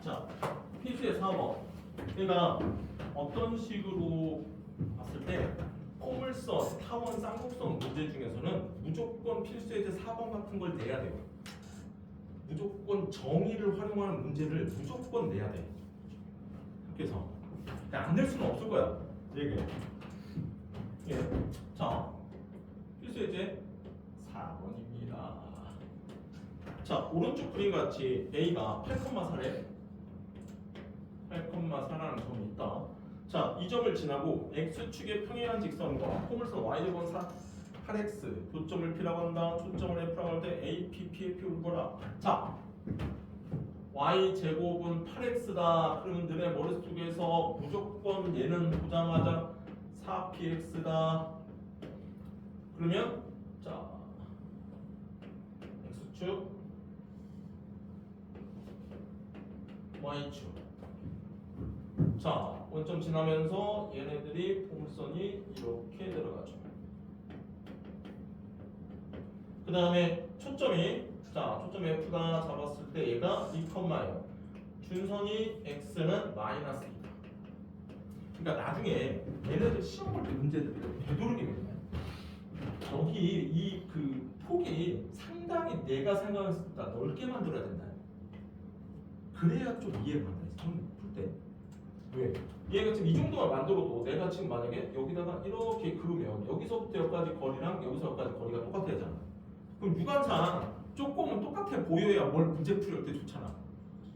자, 필수의 4번. 그러니까 어떤 식으로 봤을 때 포물선, 타원, 쌍곡선 문제 중에서는 무조건 필수의 4번 같은 걸 내야 돼요. 무조건 정의를 활용하는 문제를 무조건 내야 돼. 그래서 안 낼 수는 없을 거야. 이게. 예. 자, 필수의 4번입니다. 자, 오른쪽 그림 같이 A가 8,4래. 8,4라는 점이 있다. 자, 이 점을 지나고 X축의 평행한 직선과 포물선 Y제곱은 8X 교점을 P라고 한다. 초점을 F라고 할 때 A, P, P를 보라. 자, Y제곱은 8X다. 그러면 너네 머릿속에서 무조건 얘는 보자마자 4PX다. 그러면 자, X축 Y축. 자, 원점 지나면서 얘네들이 포물선이 이렇게 들어가죠. 그 다음에 초점이 F다 잡았을 때 얘가 2,0 준선이 X는 마이너스 2다. 그러니까 나중에 얘네들 시험 볼 때 문제들이 되도록이면 여기 이 그 폭이 상당히 내가 생각했을 때 넓게 만들어야 된다. 그래야 좀 이해가 간다. 풀 때. 왜? 얘가 지금 이 정도만 만들어도 내가 지금 만약에 여기다가 이렇게 그으면 여기서부터 여기까지 거리랑 여기서 여기까지 거리가 똑같아야 하잖아. 그럼 유관상 조금은 똑같아 보여야 뭘 문제 풀 때 좋잖아.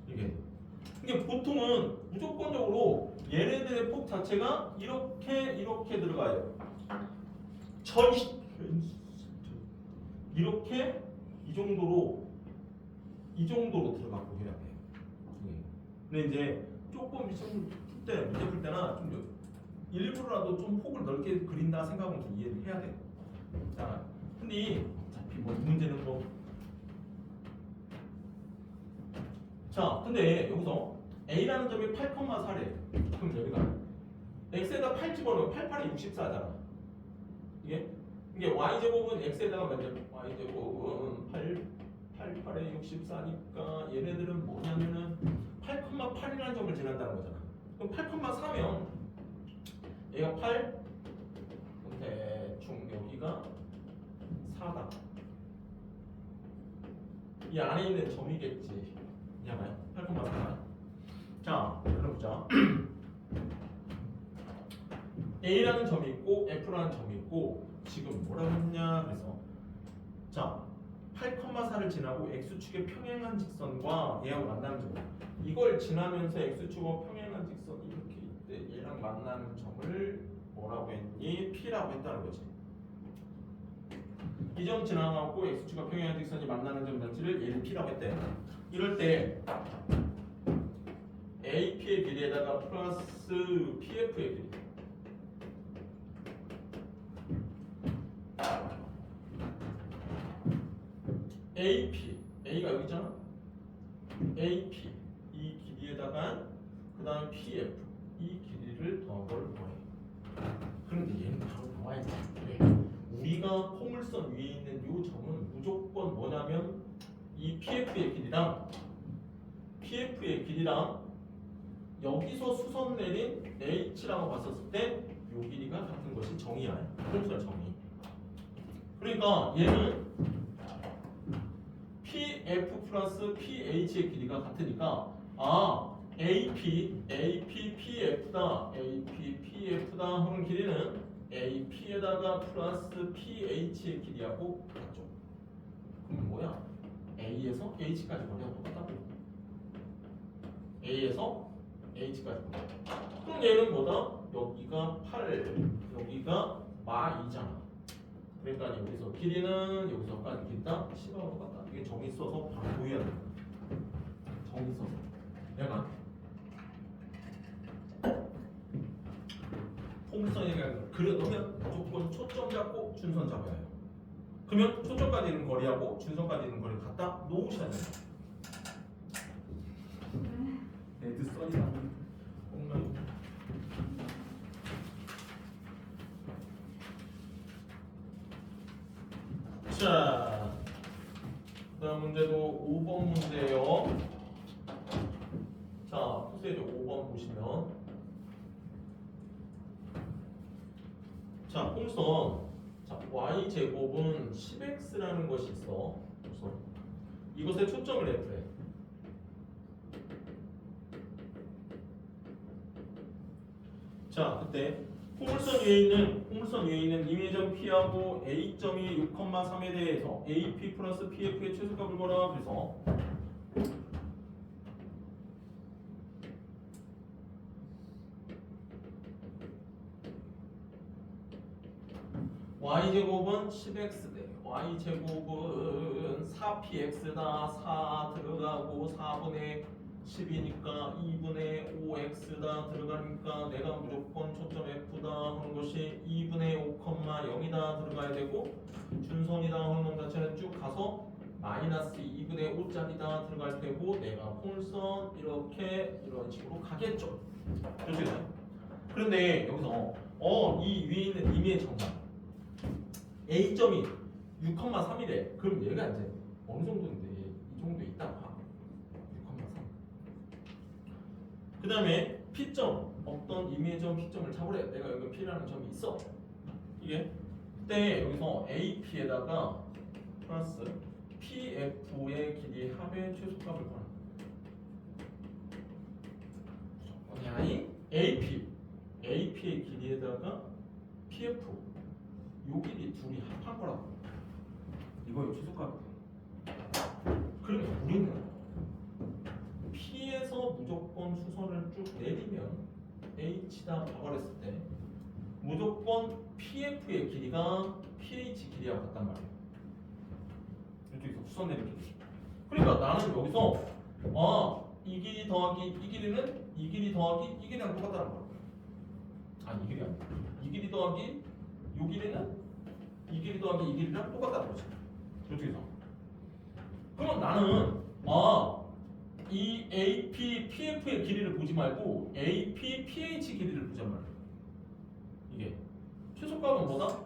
이게 보통은 무조건적으로 얘네들의 폭 자체가 이렇게 들어가요. 이렇게 이 정도로 들어가고 해야 돼. 근데 이제 조금 문제 풀 때나 좀 일부러라도 좀 폭을 넓게 그린다 생각은 좀 이해를 해야 돼. 자, 근데 어차피 뭐 문제는 뭐. 자, 근데 여기서 A라는 점이 8,4래. 그럼 여기가 X에다 8 집어넣으면 8, 8이 64잖아. 이게 Y제곱은 X에다가 먼저 Y제곱은 8, 8에 64니까 얘네들은 뭐냐면은 8,8이라는 점을 지난다는 거잖아. 그럼 8,4면 얘가 8, 그럼 대충 여기가 4다. 이 안에 있는 점이겠지. 이해가요? 8,4. 자, 그려보자. A라는 점이 있고 F라는 점이 있고 지금 뭐라고 했냐 그래서 자 8,4를 지나고 X축의 평행한 직선과 얘하고 만나는 점 이걸 지나면서 X축과 평행한 직선이 이렇게 있대. 얘랑 만나는 점을 뭐라고 했니? P라고 했다는 거지. 이 점 지나가고 X축과 평행한 직선이 만나는 점 자체를 얘를 P라고 했대. 이럴 때 AP의 길이에다가 플러스 PF의 길이 A가 여기 있잖아. AP 이 길이에다가 그 다음에 PF 이 길이를 더한 걸 구해. 그런데 얘는 바로 나와야지. 우리가 포물선 위에 있는 이 점은 무조건 뭐냐면 이 PF의 길이랑 여기서 수선 내린 H라고 봤었을 때 이 길이가 같은 것이 정의야. 포물선 정의. 그러니까 얘는 PF 플러스 PH의 길이가 같으니까 AP, PF다. 하는 길이는 AP에다가 플러스 PH의 길이하고 같죠. 그럼 뭐야? A에서 H까지 거리가 똑같다고. A에서 H까지 거리. 그럼 얘는 뭐다? 여기가 8, 여기가 마2잖아. 그러니까 여기서 길이는 여기서까지 길이다 10하고 똑같다. 이게 정의 써서 바로 보여야 돼. 정의 써서 내가 포물선이니까 그려놓으면 무조건 초점 잡고 준선 잡아야 해요. 그러면 초점까지 있는 거리하고 준선까지 있는 거리 갖다 놓으셔야 돼요. 레드 써이다. 자, 그 다음 문제도 5번 문제예요. 우선 자, y제곱은 10x라는 것이 있어. 우선 이것에 초점을 F해. 자, 그때 포물선 위에 있는 임의점 P하고 A점이 6,3에 대해서 AP 플러스 PF의 최소값을 구하라. 그래서 y제곱은 10x 대 y제곱은 4px다. 4 들어가고 4분의 10이니까 2분의 5x다 들어가니까 내가 무조건 초점 F다 하는 것이 2분의 5,0이다 들어가야 되고 준선이다 하는 놈 자체는 쭉 가서 마이너스 2분의 5짜리다 들어갈 테고 내가 폴선 이렇게 이런 식으로 가겠죠. 그렇죠? 그런데 여기서 이 위에 있는 임의의 정답 A점이 6,3이래. 그럼 얘가 이제 어느 정도인데 이 정도 있다고 봐. 6,3. 그 다음에 P점 어떤 임의의 점 P점을 잡으래. 내가 여기 P라는 점이 있어. 이게 그때 여기서 AP에다가 플러스 PF의 길이 합의 최소값을 구하는 거야. AP의 길이에다가 PF 요 길이 둘이 합한 거라고. 이거의 최소값. 그러면 우리는 P에서 무조건 수선을 쭉 내리면 H다 박아냈을 때 무조건 PF의 길이가 PH 길이하고 같단 말이에요. 이쪽에서 수선 내리는 길이. 그러니까 나는 여기서 이 길이 더하기 이 길이는 이 길이 더하기 이 길이랑 똑같다는 거야. 아니 이 길이 아니야. 이 길이 더하기 요 길이는 이 길이 더하기 이 길이랑 똑같다는 거지. 이쪽에서. 그러면 나는 이 AP, PF의 길이를 보지 말고 AP, PH 길이를 보자는 말이야. 이게 최소값은 뭐다?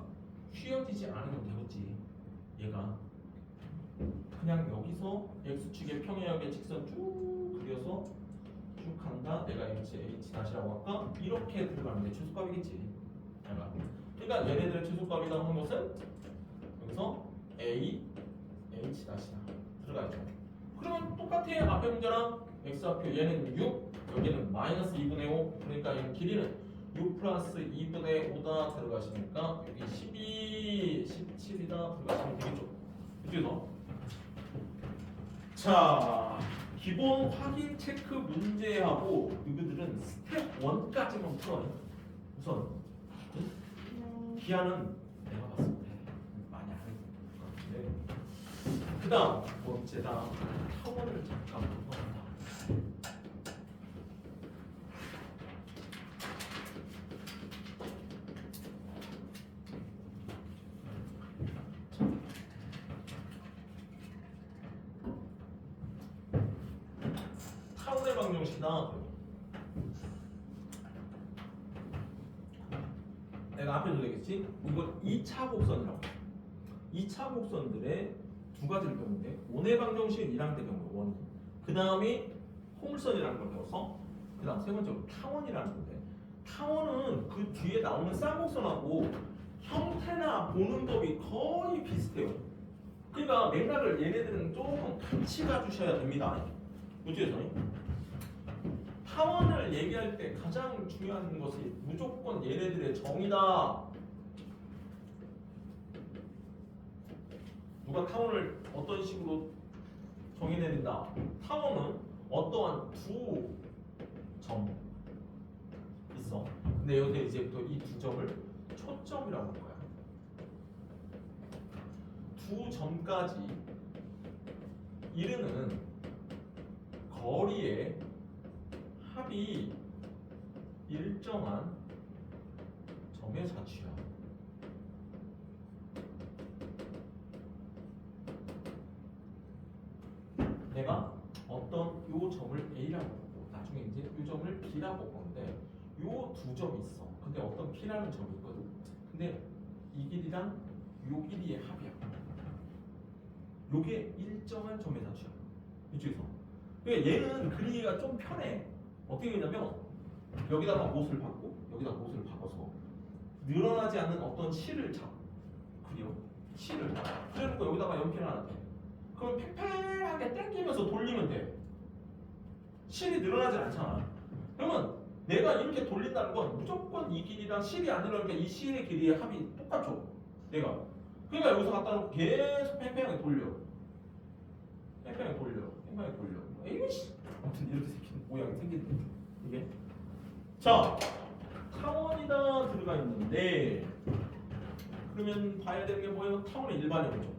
휘어지지 않으면 되겠지. 얘가 그냥 여기서 x축의 평행하게 직선 쭉 그려서 쭉 간다. 내가 h 다시라고 할까? 이렇게 들어가는 게 최소값이겠지. 얘가. 그러니까 얘네들의 최소값이다 하는 것은 여기서 a h 다시다 들어가죠. 그러면 똑같아. 앞에 문제랑 x좌표 얘는 6 여기는 마이너스 2분의 5 그러니까 얘는 길이는 6 플러스 2분의 5다 들어가시니까 여기 12, 17이다 들어가시면 되겠죠. 그래서 자 기본 확인 체크 문제하고 너희들은 스텝 1까지만 풀어요. 우선 기하는 내가 봤을 때 많이 안 해도 될 것 같은데 그 다음 번째다. 타원을 잠깐 풀어본다. 타원의 방정식이다. 내가 앞에도 되겠지? 이건 2차 곡선이라고. 2차 곡선들의 두 가지를 배우는데 원의 방정식은 1학년 때 배운 거예요. 원이. 그 다음이 포물선이라는 걸 배워서 그 다음 세 번째로 타원이라는 건데 타원은 그 뒤에 나오는 쌍곡선하고 형태나 보는 법이 거의 비슷해요. 그러니까 맥락을 얘네들은 조금 같이 가주셔야 됩니다. 그렇죠? 타원을 얘기할 때 가장 중요한 것이 무조건 얘네들의 정의다. 누가 타원을 어떤 식으로 정의내린다. 타원은 어떠한 두 점 있어. 근데 여기서 이제부터 이 두 점을 초점이라고 할 거야. 두 점까지 이르는 거리의 합이 일정한 점의 사취야. 내가 어떤 요 점을 A라고 보고 나중에 이제 요 점을 B라고 보는데 요 두 점이 있어. 근데 어떤 P라는 점이 있거든. 근데 이 길이랑 요 길이의 합이야. 요게 일정한 점의 사취야. 이쪽에서. 그러니까 얘는 그리기가 좀 편해. 어떻게 되냐면 여기다가 못을 받고 여기다가 못을 박아서 늘어나지 않는 어떤 실을 그려. 실을 그래놓고 여기다가 연필을 하나 대. 그럼 팽팽하게 당기면서 돌리면 돼. 실이 늘어나지 않잖아. 그러면 내가 이렇게 돌린다는 건 무조건 이 길이랑 실이 안 늘어나니까 이 실의 길이의 합이 똑같죠. 내가. 그러니까 여기서 갖다 놓고 계속 팽팽하게 돌려. 팽팽하게 돌려. 팽팽하게 돌려. 이거씨. 아무튼 이렇게 생긴 모양이 생기는 거죠. 이게. 자, 타원이다 들어가 있는데 그러면 봐야 되는 게 뭐예요? 타원의 일반형이죠.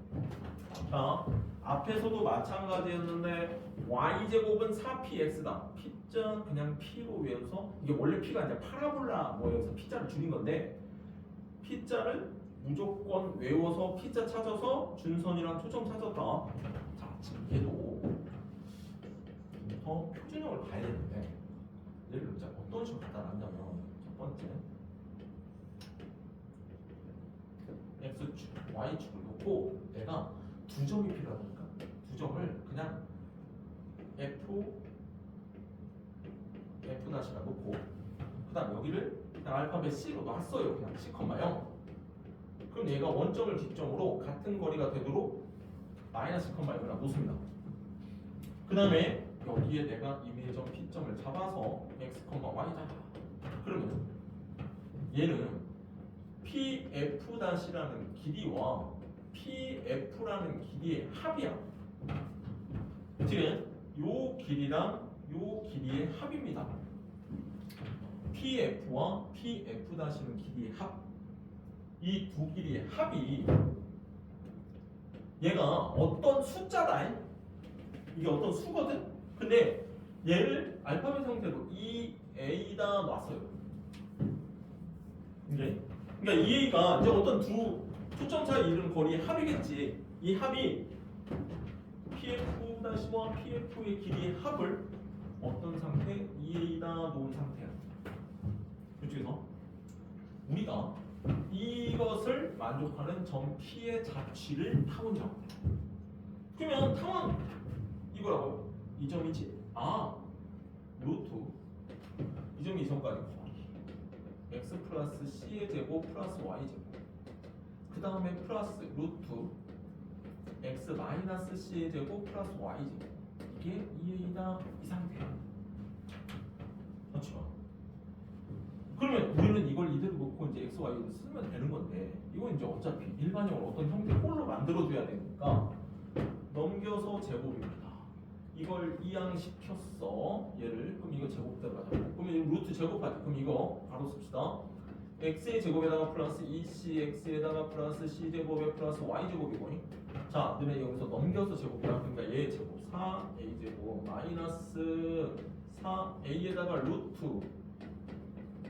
자, 앞에서도 마찬가지였는데 y제곱은 4px다. p자 그냥 p로 외워서 이게 원래 p가 아니라 파라볼라 뭐여서 p자를 줄인 건데 p자를 무조건 외워서 p자 찾아서 준선이랑 초점 찾았다. 자, 지금 얘도 더 표준형을 봐야 되는데 예를 들자 어떤 식으로 갖다 놨냐면 첫 번째 x축, y축을 놓고 내가 두 점이 필요하니까 두 점을 그냥 f 다시가 놓고 그 다음 여기를 그냥 알파벳 C로 놨어요. 그냥 C, 0. 그럼 얘가 원점을 기점으로 같은 거리가 되도록 마이너스 0을 놓습니다. 그 다음에 여기에 내가 이미점 P점을 잡아서 x, y다. 그러면 얘는 PF-라는 길이와 PF라는 길이의 합이야. 지금 요 길이랑 요 길이의 합입니다. PF와 PF-는 길이의 합. 이 두 길이의 합이 얘가 어떤 숫자다. 이게 어떤 수거든? 근데 얘를 알파벳 형태로 EA다 놨어요. 이게 그러니까 EA가 이제 어떤 두 초점 사이 이른 거리의 합이겠지. 이 합이 PF-와 PF의 길이의 합을 어떤 상태? EA다 놓은 상태야. 이쪽에서 우리가 이것을 만족하는 점 P의 자취를 타원이라고 해. 그러면 타원 이거라고요? 이 점이지? 루트 이 점이 이 점까지 거리 x 플러스 c의 제곱 플러스 y 제곱 그 다음에 플러스 루트 x 마이너스 c의 제곱 플러스 y 제곱 이게 2a다 이 상태야. 그렇죠? 그러면 우리는 이걸 이대로 놓고 이제 x, y를 쓰면 되는 건데 이건 이제 어차피 일반형으로 어떤 형태 꼴로 만들어줘야 되니까 넘겨서 제곱입니다. 이걸 이항시켰어. 얘를 그럼 이거 제곱 들어가자. 그러면 이 루트 제곱하지. 그럼 이거 바로 씁시다. x의 제곱에다가 플러스 2cx에다가 플러스 c제곱에 플러스 y제곱이고 자, 너네 여기서 넘겨서 제곱이야. 그러니까 얘 제곱 4a제곱 마이너스 4a에다가 루트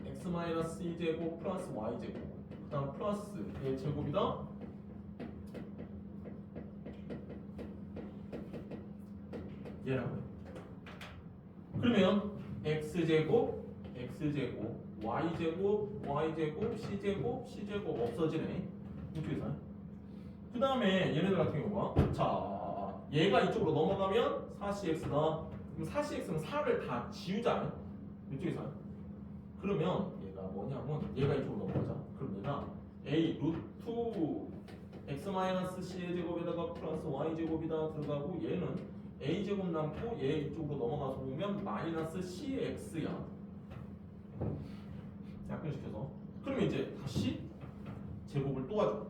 x 마이너스 2제곱 플러스 y제곱 그 다음 플러스 얘 제곱이다. 얘라고요. 그러면 x제곱 x제곱 y제곱 y제곱 c제곱 없어지네. 이쪽에서. 그 다음에 얘네들 같은 경우가 자 얘가 이쪽으로 넘어가면 4cx다. 그럼 4cx는 4를 다 지우자. 이쪽에서. 그러면 얘가 뭐냐면 얘가 이쪽으로 넘어가자. 그럼 얘가 a 루트 x 마이너스 c의 제곱에다가 플러스 y 제곱이다 들어가고 얘는 a 제곱 남고 얘 이쪽으로 넘어가서 보면 마이너스 cx야. 약분시켜서. 그러면 이제 다시 제곱을 또 하죠.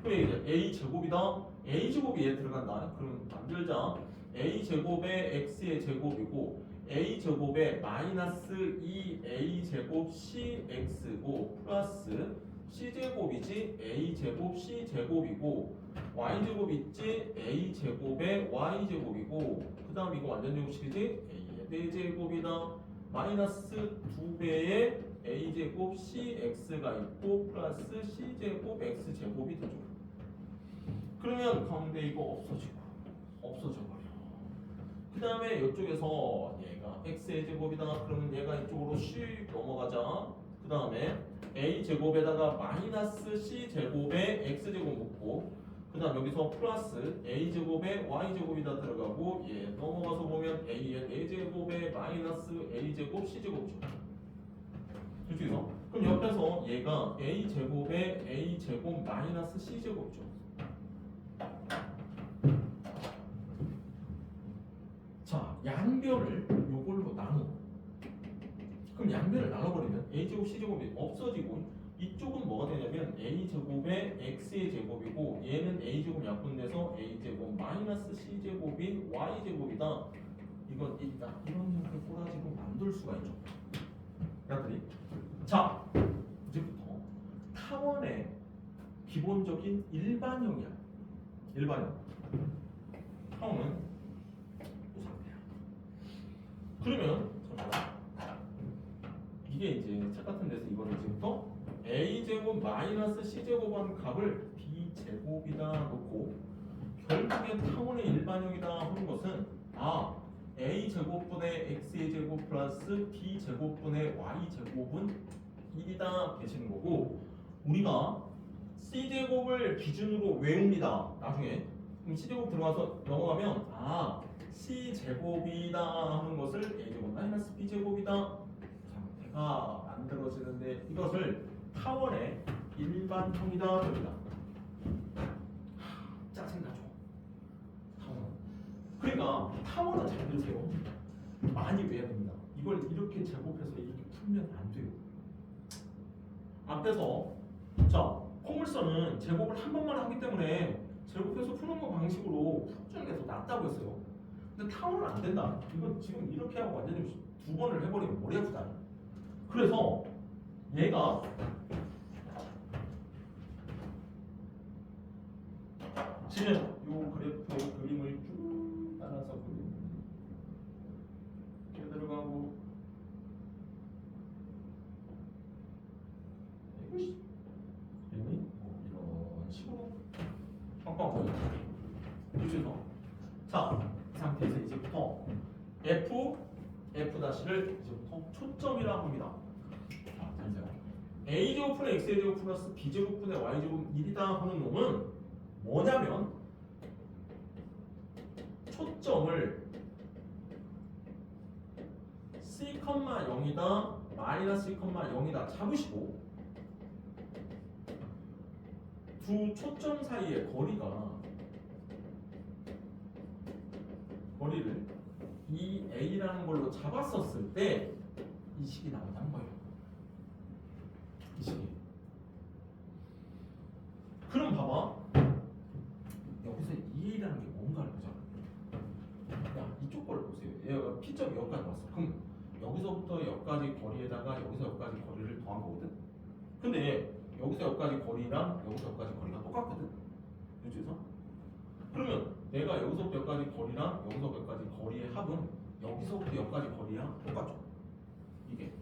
그럼 이제 a 제곱이다. a 제곱이 얘 들어간다. 그럼 만들자. a 제곱에 x의 제곱이고 a 제곱에 마이너스 2a 제곱 cx고 플러스 c 제곱이지 a 제곱 c 제곱이고 y 제곱 있지 a 제곱에 y 제곱이고 그 다음 이거 완전 제곱식이지 a의 4제곱이다. 마이너스 2배의 a 제곱 cx가 있고 플러스 c 제곱 x 제곱이 되죠. 그러면 가운데 이거 없어져 버려. 그 다음에 이쪽에서 얘가 x의 제곱이다. 그러면 얘가 이쪽으로 슉 넘어가자. 그 다음에 a 제곱에다가 마이너스 c 제곱에 x 제곱 묶고 그 다음 여기서 플러스 a 제곱에 y 제곱이다 들어가고 얘 넘어가서 보면 a의 4제곱에 마이너스 a 제곱 c 제곱이죠. 이쪽에서 그럼 옆에서 얘가 a 제곱에 a 제곱 마이너스 c 제곱이죠. 자, 양변을 요걸로 나눠. 그럼 양변을 나눠버리면 a 제곱 c 제곱이 없어지고 이쪽은 뭐가 되냐면 a 제곱에 x의 제곱이고 얘는 a 제곱 약분돼서 a 제곱 마이너스 c 제곱이 y 제곱이다. 이건 있다. 이런 형태 꼬라지로 만들 수가 있죠. 야들이. 자, 이제부터 타원의 기본적인 일반형이야. 일반형. 타원은 이 상태야. 그러면 이게 이제 책 같은 데서 이거를 지금부터 a 제곱 마이너스 c 제곱한 값을 b 제곱이다 놓고 결국엔 타원의 일반형이다 하는 것은 a 제곱분의 x의 제곱 플러스 b 제곱분의 y 제곱은 1이다 되시는 거고 우리가 c 제곱을 기준으로 외웁니다. 나중에 그럼 c 제곱 들어가서 넘어가면 c 제곱이다 하는 것을 a 제곱 마이너스 b 제곱이다 상태가 만들어지는데 이것을 타원의 일반형이다 됩니다. 짜증나죠? 타원. 그러니까 타원은 잘 들으세요. 많이 외워야 됩니다. 이걸 이렇게 제곱해서 이렇게 풀면 안 돼요. 앞에서 자 포물선은 제곱을 한 번만 하기 때문에 제곱해서 푸는 거 방식으로 푸는 게 더 낫다고 했어요. 근데 타원은 안 된다. 이건 지금 이렇게 하고 완전히 두 번을 해버리면 머리 아프다. 그래서 얘가 지금 요 그래프의 그림을 쭉 따라서 그리면 이렇게 들어가고 이것이 이런 식으로 빡빡 보여요. 자, 이 상태에서 이제부터 f''를 이제부터 초점이라고 합니다. 자, 잘 보세요. a 제곱분의 x 제곱 플러스 b 제곱분의 y 제곱 1이다 하는 놈은 뭐냐면 초점을 c, 0이다 마이너스 c, 0이다 잡으시고 두 초점 사이의 거리를 이 a라는 걸로 잡았었을 때 이 식이 나온다는 거예요. 이 식이. 그럼 봐봐. 여기서 2a라는 게 뭔가를 보자. 야, 이쪽 걸 보세요. 얘가 P점이 여기까지 왔어. 그럼 여기서부터 여기까지 거리에다가 여기서 여기까지 거리를 더한 거거든. 근데 여기서 여기까지 거리랑 여기서 여기까지 거리가 똑같거든. 이쪽에서. 그러면 내가 여기서부터 여기까지 거리랑 여기서 여기까지 거리의 합은 여기서부터 여기까지 거리랑 똑같죠. 이게.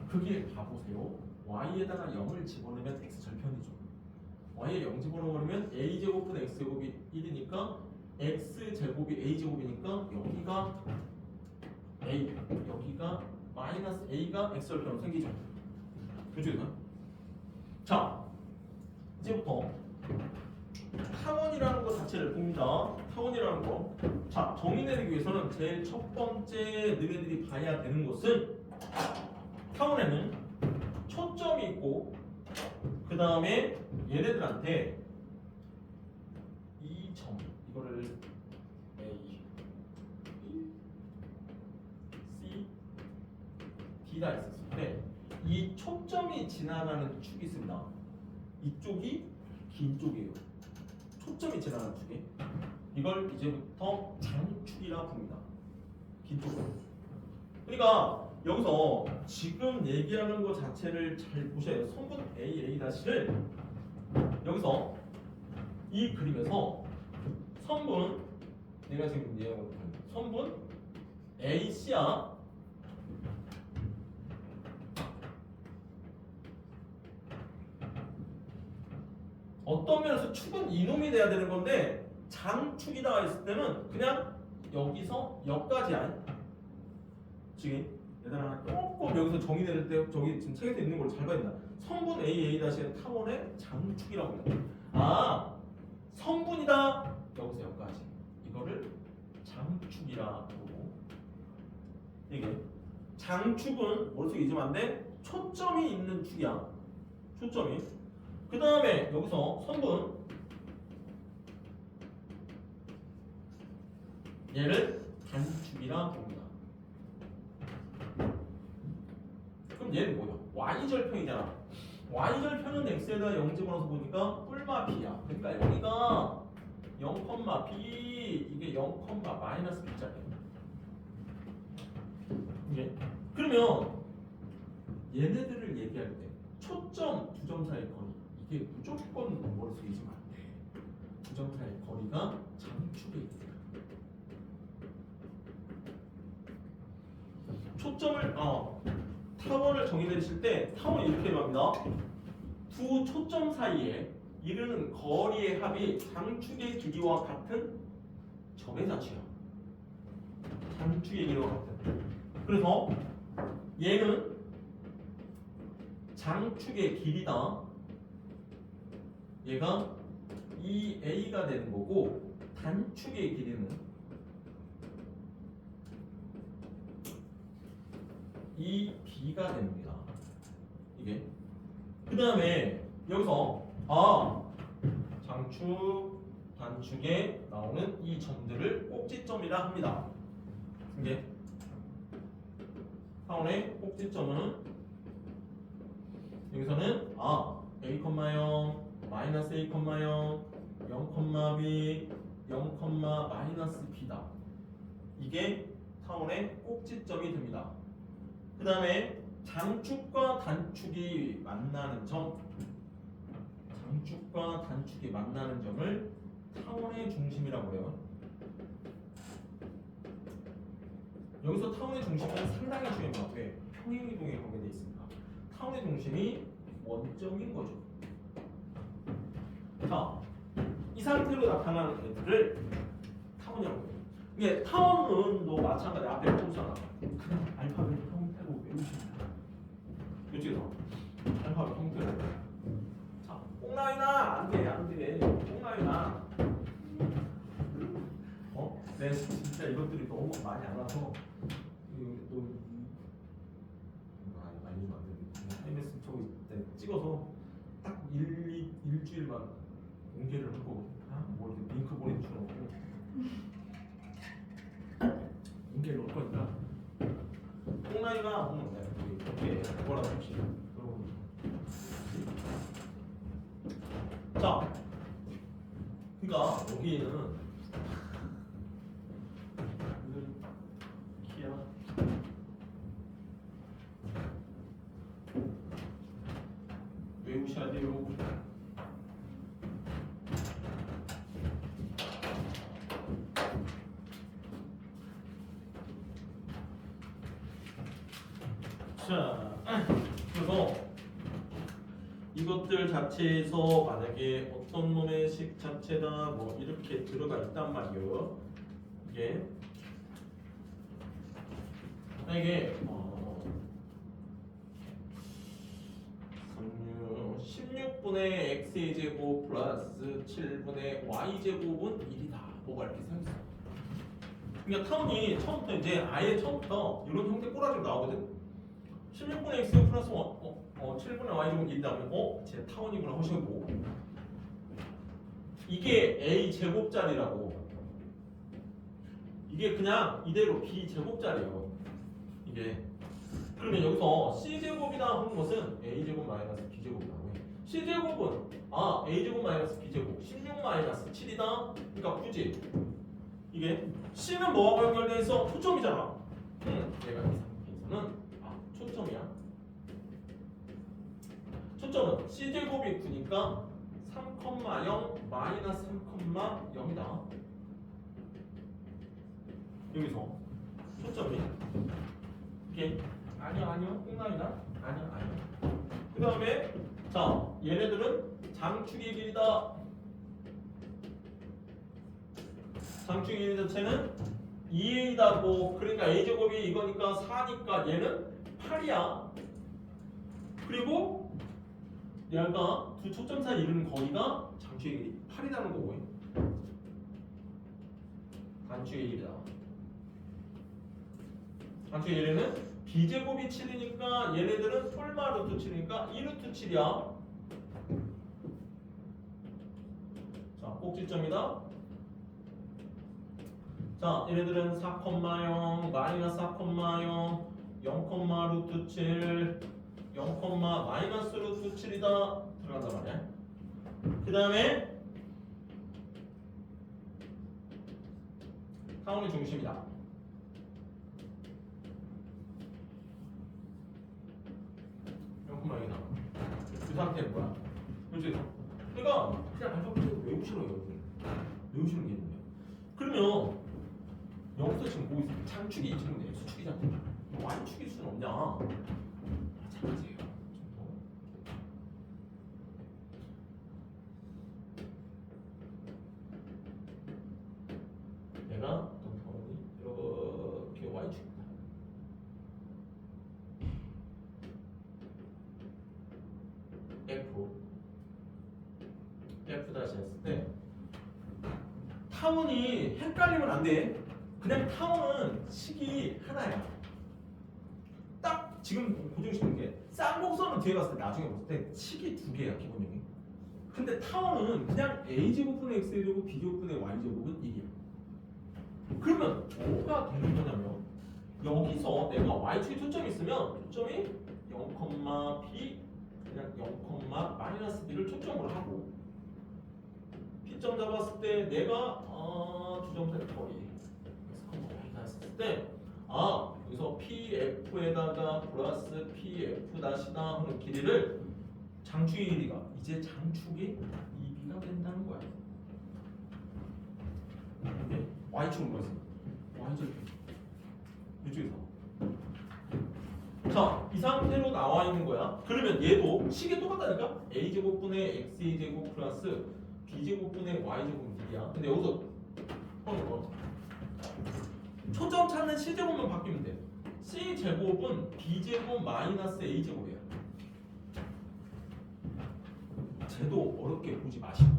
그게 봐보세요. y에다가 0을 집어넣으면 x 절편이죠. y에 0 집어넣으면 a 제곱분 x 제곱이 1이니까 x 제곱이 a 제곱이니까 여기가 a, 여기가 마이너스 a가 x 절편으로 생기죠. 그죠? 자, 이제부터 타원이라는 것 자체를 봅니다. 타원이라는 거. 자, 정의 내리기 위해서는 제일 첫 번째 너희들이 봐야 되는 것은 타원에는 초점이 있고 그 다음에 얘네들한테 이 점 이거를 A, B, C, D다 했었을 때 이 초점이 지나가는 축이 있습니다. 이쪽이 긴 쪽이에요. 초점이 지나가는 축이. 이걸 이제부터 장축이라 부릅니다. 긴 쪽으로. 그러니까 여기서 지금 얘기하는 것 자체를 잘 보셔야 돼요. 성분 AA-를 여기서 이 그림에서 성분 내가 지금 얘기하는 성분 AC야. 어떤 면에서 축은 이놈이 돼야 되는 건데 장축이다 했을 때는 그냥 여기서 여기까지야. 지금 얘들아 조금 여기서 정의 내릴 때 저기 지금 책에서 있는 걸 잘 봐야 된다. 성분 AA-는 타원의 장축이라고 합니다. 성분이다. 여기서 여기까지. 이거를 장축이라 부르고 이게 장축은 머릿속에 잊으면 안 돼. 초점이 있는 축이야. 초점이. 그 다음에 여기서 선분 얘를 단축이라 봅니다. 그럼 얘는 뭐야? y절편이잖아. y절편은 x에다 0 집어넣어서 보니까 뿔마 b야. 그러니까 여기가 0, b 이게 0, 마이너스 b짜리야. 이게 그러면 얘네들을 얘기할 때 초점 두 점 사이 거리 이게 무조건 뭐를 쓰이지면 안 돼. 두 점 사이 거리가 장축에 있다. 초점을 타원을 정의 내리실 때 타원을 이렇게 말합니다. 두 초점 사이에 이르는 거리의 합이 장축의 길이와 같은 점의 자체야. 장축의 길이와 같은. 그래서 얘는 장축의 길이다. 얘가 2a가 되는 거고 단축의 길이는 2b가 됩니다. 이게. 그 다음에 여기서 장축, 단축에 나오는 이 점들을 꼭지점이라 합니다. 이게 타원의 꼭지점은 여기서는 a, 0, 마이너스 a, 0, 0, b, 0, 마이너스 b다. 이게 타원의 꼭지점이 됩니다. 그 다음에 장축과 단축이 만나는 점, 장축과 단축이 만나는 점을 타원의 중심이라고 해요. 여기서 타원의 중심은 상당히 중요합니다. 왜? 평행이동에 관계되어 있습니다. 타원의 중심이 원점인 거죠. 자, 이 상태로 나타나는 애들을 타원이라고 해요. 이게 타원은 마찬가지 앞에 보잖아. 그냥 알파벳 형태로 외우시면 돼요. 이쪽에서 알파벳 형태로. 자, 꽁라이나 안돼. 꽁라이나. 네, 진짜 이것들이 너무 많이 알아서 또 많이 좀 안 되는데 MS 저기 찍어서 딱 일주일만 공개를 하고 뭐 이렇게 링크 보내주는 거고 공개를 놓을 거니까 꽁라이나 이렇게 뭐라고 합시다. 자, 그러니까 여기는 외우셔야 돼요. 자, 그래서 이것들 자체에서 만약에 어떤 놈의 식 자체다 뭐 이렇게 들어가 있단 말이에요. 이게 만약에 16분의 x의 제곱 플러스 7분의 y 제곱은 1이다. 뭐가 이렇게 서 있어. 그러니까 타원이 처음부터 이제 아예 처음부터 이런 형태 꼬라지로 나오거든. 16분의 x 제곱 플러스 7분의 y 제곱은 1이다 하면 제 타원이구나 하시고 이게 a 제곱짜리라고. 이게 그냥 이대로 b 제곱짜리예요. 이게 그러면 여기서 c제곱이다 하는 것은 a제곱 마이너스 b제곱이라고 해. c제곱은 a제곱 마이너스 b제곱 16 마이너스 7이다. 그러니까 굳이 이게 c는 뭐하고 연결돼 있어? 초점이잖아. 얘가 이 상태에서는 초점이야. 초점은 c제곱이 9니까 3,0 마이너스 3,0이다. 여기서 초점이 이게 아니요 꽁나이나 아니요. 그 다음에 자 얘네들은 장축의 길이다. 장축의 길이 자체는 2a다고. 그러니까 a제곱이 이거니까 4니까 얘는 8이야. 그리고 얘가 두 초점 사이 이르는 거리가 장축의 길이 8이라는 거고 단축의 길이다. 장축의 길이는 b제곱이 7이니까 얘네들은 폴마 루트 7이니까 2루트 7이야. 자, 꼭지점이다. 자, 얘네들은 4,0, 마이너스 4,0, 0, 루트 7, 0, 마이너스 루트 7이다. 들어간단 말이야. 그 다음에 타원의 중심이다. 여기다. 이 상태는 뭐야? 그렇지? 그러니까 그냥 알파벳을 외우시라고 여러분. 외우시는 게 있는데. 그러면 여기서 지금 보고 있습니다. 장축이 지금 X축이잖아. Y축일 수는 없냐? 마찬가지예요. 내가 어떤 타원이 이렇게 Y축이다. F 다시 했을 때 타원이 헷갈리면 안 돼. 그냥 타원은 식이 하나야. 딱 지금 고정시키는 게 쌍곡선은 뒤에 갔을 때 나중에 봤을 때 식이 두 개야 기본형이. 근데 타원은 그냥 a제곱분의 x제곱 b제곱분의 y제곱은 1이야. 그러면 뭐가 되는 거냐면 여기서 내가 y축에 초점이 있으면 초점이 0,b 그냥 0, 마이너스 b를 초점으로 하고 P점 잡았을 때 내가 주점선의 거리 X컴마 했을 때 여기서 PF에다가 플러스 PF 다시다 하는 길이를 장축의 길이가 이제 장축이 2B가 된다는 거야. 이게 Y축은 뭐였어? Y축 이쪽에서 자, 이 상태로 나와 있는 거야. 그러면 얘도 식이 똑같다니까? a제곱분의 x제곱 플러스 b제곱분의 y제곱 1이야. 근데 여기서 초점 찾는 c제곱만 바뀌면 돼. c제곱은 b제곱 마이너스 a제곱이야. 쟤도 어렵게 보지 마시고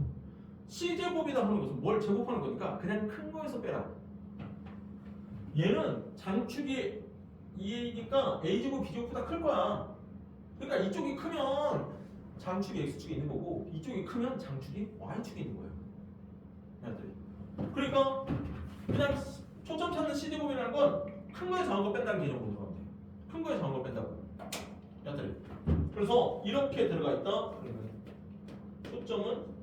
c제곱이다 하는 것은 뭘 제곱하는 거니까 그냥 큰 거에서 빼라고. 얘는 장축이 2A니까 A제곱 B제곱보다 클 거야. 그러니까 이쪽이 크면 장축이 X축이 있는 거고 이쪽이 크면 장축이 Y축이 있는 거야. 얘들이. 그러니까 그냥 초점 찾는 C제곱이라는 건 큰 거에 작은 거 뺀다는 개념으로 들어가면 돼. 큰 거에 작은 거 뺀다고. 얘들이. 그래서 이렇게 들어가 있다. 그러면 초점은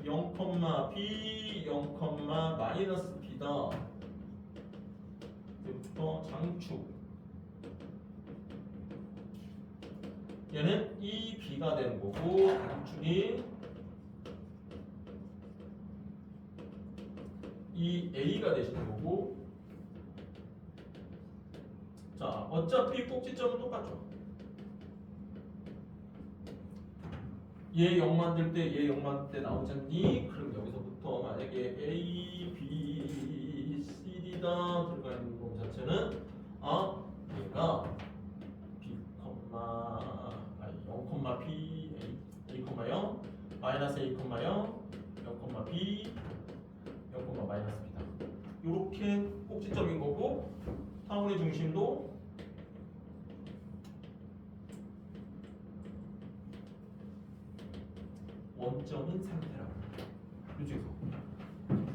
0,B 0, 마이너스 B다. 부터 장축 얘는 2B가 되는 거고 장축이 2A가 되시는 거고 자 어차피 꼭지점은 똑같죠. 얘 0 만들 때 얘 0 만들 때 나오잖니? 그럼 여기서부터 만약에 A, B, C다 들어가 있는 거 자체는 얘가 B, 0,P, A, 0, 마이너스 A, 0, 0,B, 0, 마이너스 B다. 이렇게 꼭지점인 거고 타원의 중심도 원점인 상태라고. 이쪽에서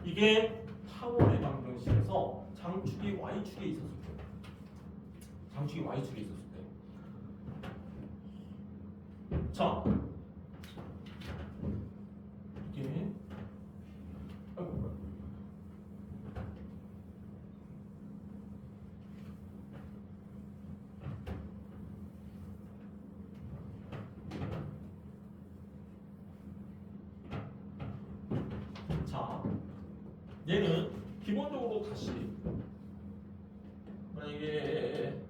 이게 타원의 방정식에서 장축이 Y축에 있었을 때 장축이 Y축에 있었을 때 자 이게 아이고 뭐야 자 얘는 기본적으로 다시 만약에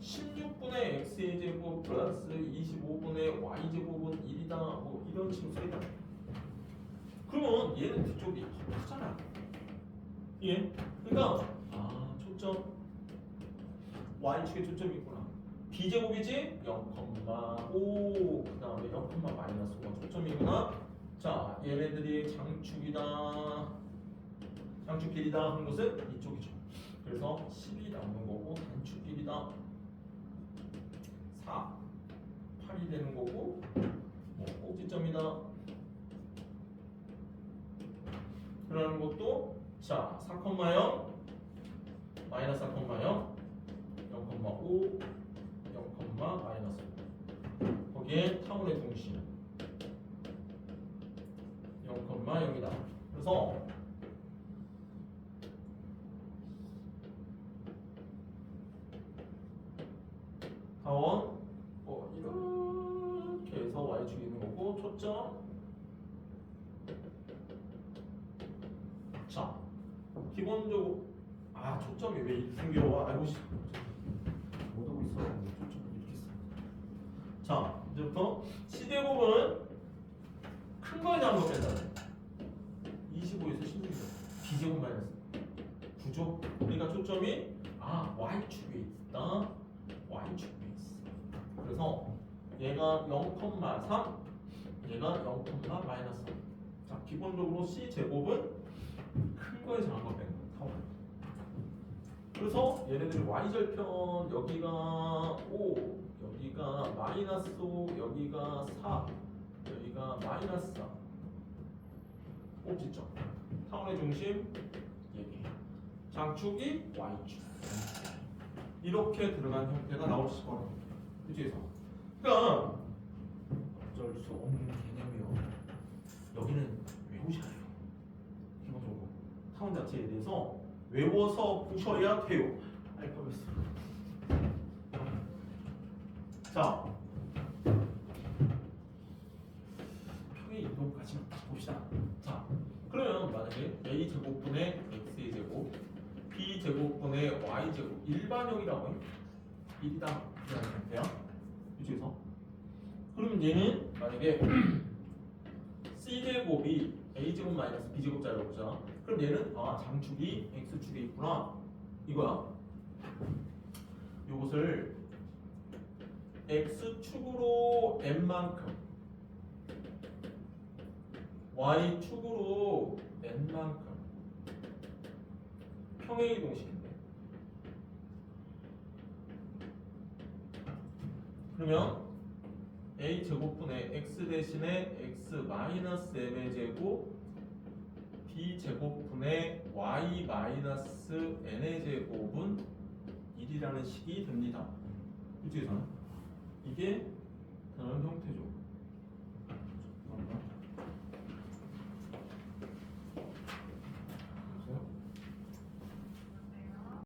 16분의 x의 제곱 플러스 25분의 y 제곱은 1이다 뭐 이런 식으로 써있다. 그러면 얘는 뒤쪽이 더 크잖아. 예? 그러니까 초점 y축에 초점이 있구나. b제곱이지 0,5 그 다음에 0, 마이너스 5가 초점이구나. 자, 얘네들이 장축이다, 장축 길이다 하는 것은 이쪽이죠. 그래서 10이 남는 거고 단축 길이다 4, 8이 되는 거고 뭐 꼭지점이다. 그러는 것도 자 4,0 마이너스 4,0 0,5 0, 마이너스 5 거기에 타원의 중심 0,0이다. 그래서 타원 이렇게 해서 y축이 있는 거고 초점 자 기본적으로 초점이 왜 이렇게 생겨? 알고 싶어 못 오고 있어. 초점을 이렇게 써. 자 이제부터 시대곡은 큰 거에 대한 거 뺀다. 25에서 16이죠. b제곱 마이너스 9죠. 그러니까 초점이 y축에 있다. y축에 있어. 그래서 얘가 0,3 얘가 0, 마이너스 3. 자 기본적으로 c제곱은 큰 거에 작은 거 뺀 거. 그래서 얘네들이 y절편 여기가 5 여기가 마이너스 5 여기가 4 여기가 마이너스 4 꼭지점 타원의 중심 얘기 장축이 y축 이렇게 들어간 형태가 나올 수 있을 거라고. 그치에서 그러니까 어쩔 수 없는 개념이요. 여기는 외우셔야 해요. 기본적으로 타원 자체에 대해서 외워서 보셔야 돼요. 알파벳으로. 자, 평의 이동까지 봅시다. 자, 그러면 만약에 a 제곱분의 x의 제곱, b 제곱분의 y 제곱 일반형이라고 해요. 1이다 이라는 형태야. 이쪽에서. 그럼 얘는 만약에 c 제곱이 a 제곱 마이너스 b 제곱자라고 보자. 그럼 얘는 장축이 x축에 있구나 이거야. 요것을 x축으로 n만큼 y축으로 n만큼 평행이동식인데 그러면 a 제곱분의 x 대신에 x 마이너스 m의 제곱 b 제곱분의 y 마이너스 n의 제곱은 1이라는 식이 됩니다. 이쪽에서는 이게 다른 형태죠.